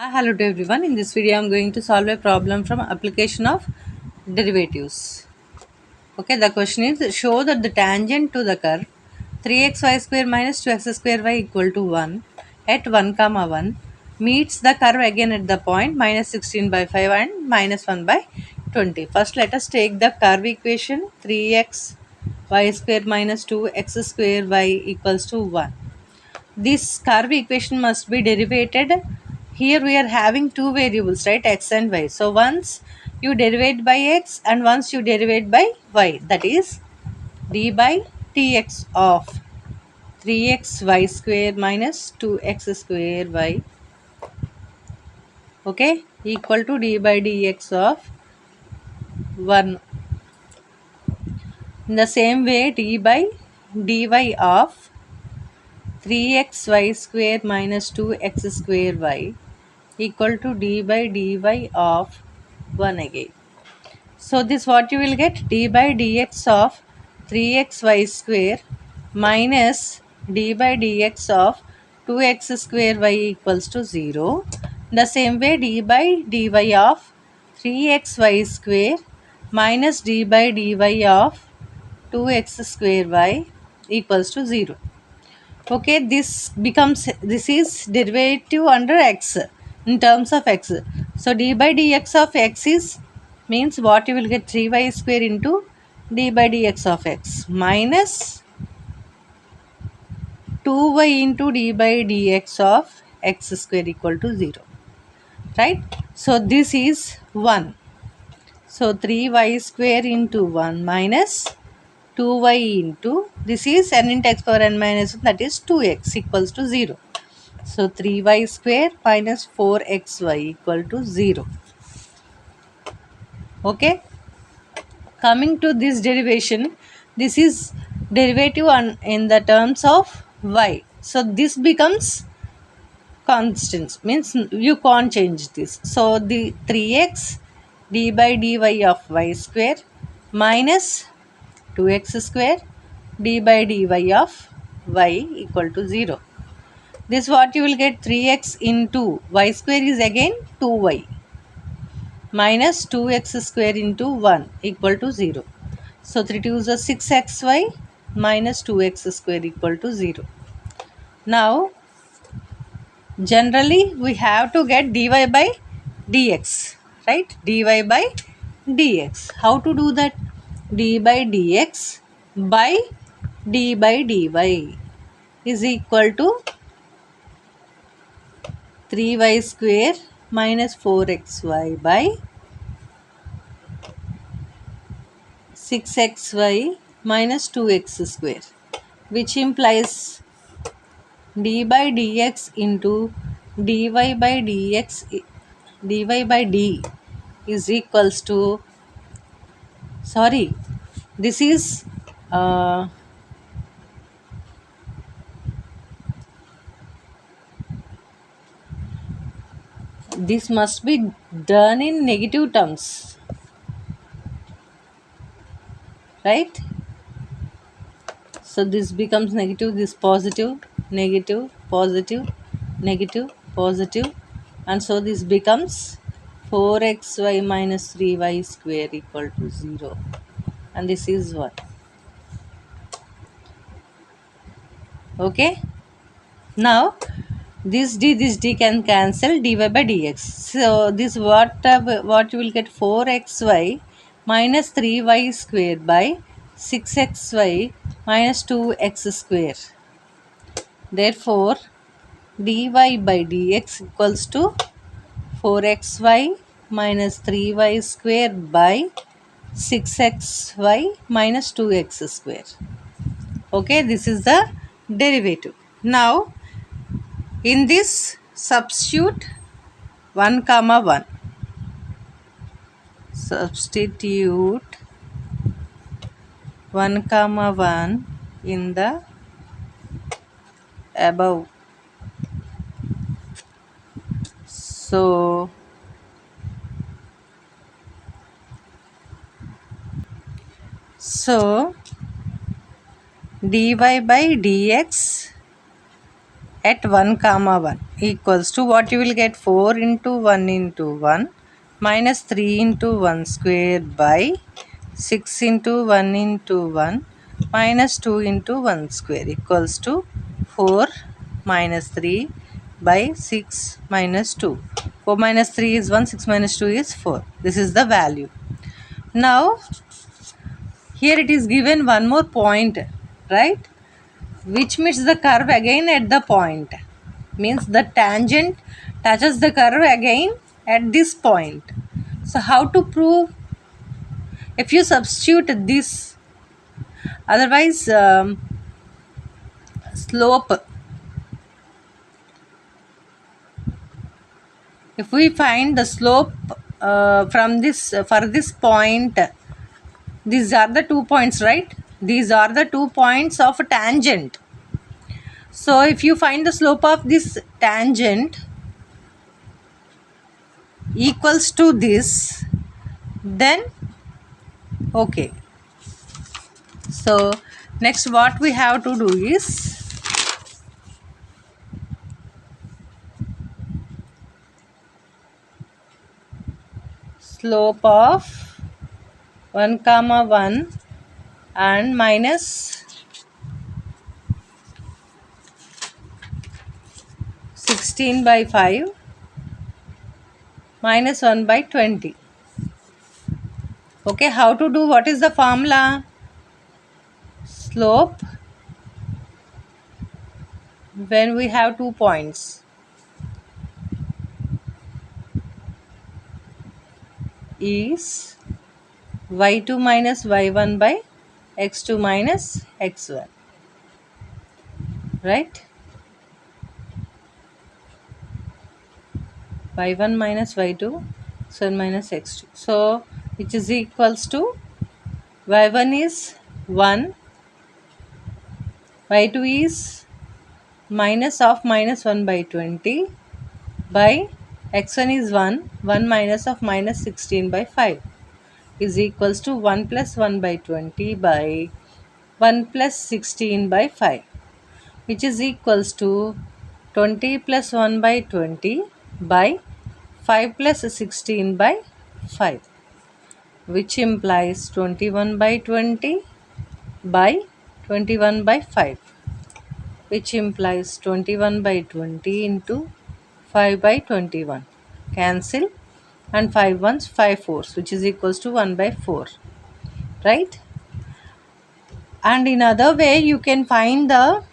Hello to everyone. In this video, I'm going to solve a problem from application of derivatives. Okay, the question is show that the tangent to the curve 3xy square minus 2x square y equal to 1 at 1 comma 1 meets the curve again at the point minus 16 by 5 and minus 1 by 20. First, let us take the curve equation 3x y square minus 2x square y equals to 1. This curve equation must be derivated. Here we are having two variables, right, x and y. So once you derivate by x and once you derivate by y, that is d by dx of 3x y square minus 2x square y, okay, equal to d by dx of 1. In the same way, d by dy of 3xy square minus 2x square y equal to d by dy of 1 again. So this what you will get, d by dx of 3xy square minus d by dx of 2x square y equals to 0. The same way, d by dy of 3xy square minus d by dy of 2x square y equals to 0. Okay, this is derivative under x in terms of x. So d by dx of x is means what you will get, 3y square into d by dx of x minus 2y into d by dx of x square equal to 0, right? So this is 1. So 3y square into 1 minus 2y into, this is n into x power n minus 1, that is 2x equals to 0. So 3y square minus 4xy equal to 0. Okay. Coming to this derivation, this is derivative in the terms of y. So this becomes constant, means you can't change this. So the 3x d by dy of y square minus 2x square d by dy of y equal to 0. This what you will get, 3x into y square is again 2y minus 2x square into 1 equal to 0. So 3 2 is a 6xy minus 2x square equal to 0. Now generally we have to get dy by dx, right? Dy by dx. How to do that? D by dx by d by dy is equal to 3y square minus 4xy by 6xy minus 2x square, which implies d by dx into dy by dx, dy by d is equals to, sorry, this is this must be done in negative terms, right? So this becomes negative, this positive, negative, positive, negative, positive, and so this becomes 4xy minus 3y square equal to 0, and this is 1. Okay, now this d can cancel, dy by dx. So this what you will get, 4xy minus 3y square by 6xy minus 2x square. Therefore dy by dx equals to 4xy minus 3y square by 6xy minus 2x square. Okay, this is the derivative. Now in this substitute 1 comma 1. Substitute 1 comma 1 in the above. So dy by dx at 1 comma 1 equals to what you will get, 4 into 1 into 1 minus 3 into 1 square by 6 into 1 into 1 minus 2 into 1 square equals to 4 minus 3 by 6 minus 2. 4 minus 3 is 1, 6 minus 2 is 4. This is the value. Now here it is given one more point, right? Which meets the curve again at the point. Means the tangent touches the curve again at this point. So how to prove? If you substitute this, otherwise slope, if we find the slope from this for this point, these are the 2 points, right? These are the 2 points of a tangent. So if you find the slope of this tangent equals to this, then okay. So next what we have to do is slope of 1 comma 1 and minus 16 by 5 minus 1 by 20. Okay, how to do? What is the formula? Slope when we have 2 points is y2 minus y1 by x2 minus x1, right? y1 minus y2, x1 minus x2. So which is equals to y1 is 1, y2 is minus of minus 1 by 20 by x1 is 1, 1 minus of minus 16 by 5 is equals to 1 plus 1 by 20 by 1 plus 16 by 5, which is equals to 20 plus 1 by 20 by 5 plus 16 by 5, which implies 21 by 20 by 21 by 5, which implies 21 by 20 into 5 by 21. Cancel, and 5 ones 5 fours, which is equals to 1 by 4, right? And in other way you can find the,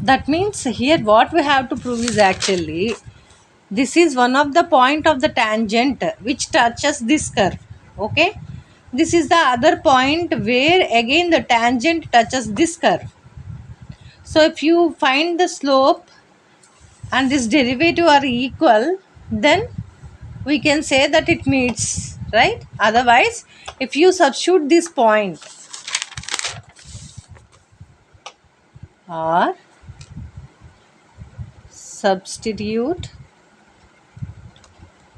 that means here what we have to prove is actually this is one of the point of the tangent which touches this curve. Okay, this is the other point where again the tangent touches this curve. So if you find the slope and this derivative are equal, then we can say that it meets, right? Otherwise if you substitute this point or substitute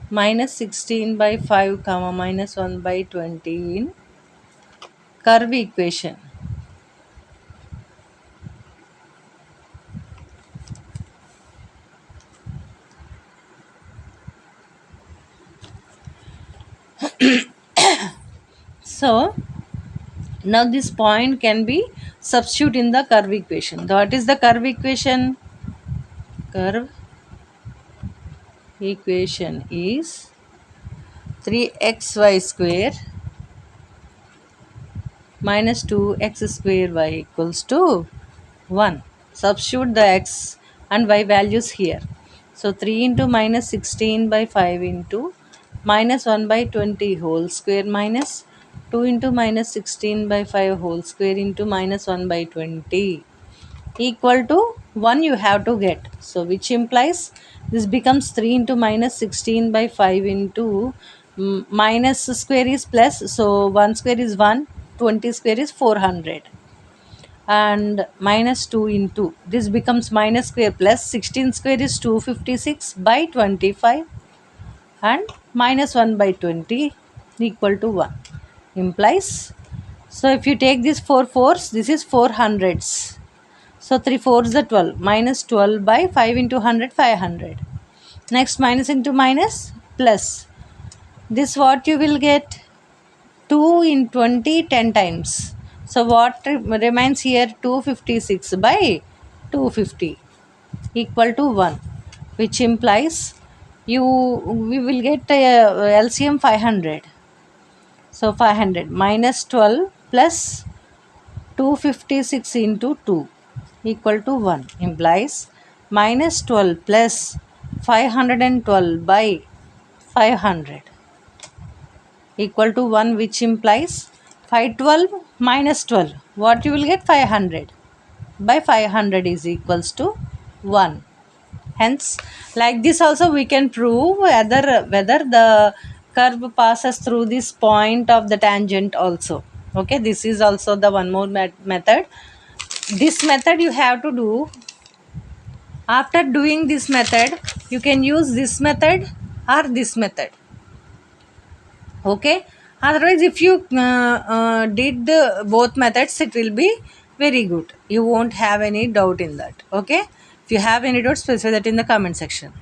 minus 16 by 5 comma minus 1 by 20 in curve equation, so now this point can be substitute in the curve equation. What is the curve equation? Curve equation is 3xy square minus 2x square y equals to 1. Substitute the x and y values here. So 3 into minus 16 by 5 into minus 1 by 20 whole square minus 2 into minus 16 by 5 whole square into minus 1 by 20 equal to 1 you have to get. So which implies this becomes 3 into minus 16 by 5 into minus square is plus, so 1 square is 1, 20 square is 400, and minus 2 into this becomes minus square plus 16 square is 256 by 25 and minus 1 by 20 equal to 1 implies. So if you take this 4 fours, this is 4 hundreds. So 3 4s are 12. Minus 12 by 5 into 100, 500. Next, minus into minus, plus. This what you will get? 2 in 20, 10 times. So what remains here? 256 by 250 equal to 1, which implies we will get LCM 500. So 500 minus 12 plus 256 into 2 equal to 1 implies minus 12 plus 512 by 500 equal to 1, which implies 512 minus 12. What you will get? 500 by 500 is equals to 1. Hence, like this also we can prove whether the curve passes through this point of the tangent also. Okay, this is also the one more method. This method you have to do. After doing this method, you can use this method or this method. Okay, otherwise if you did both methods, it will be very good. You won't have any doubt in that. Okay, if you have any doubts, specify that in the comment section.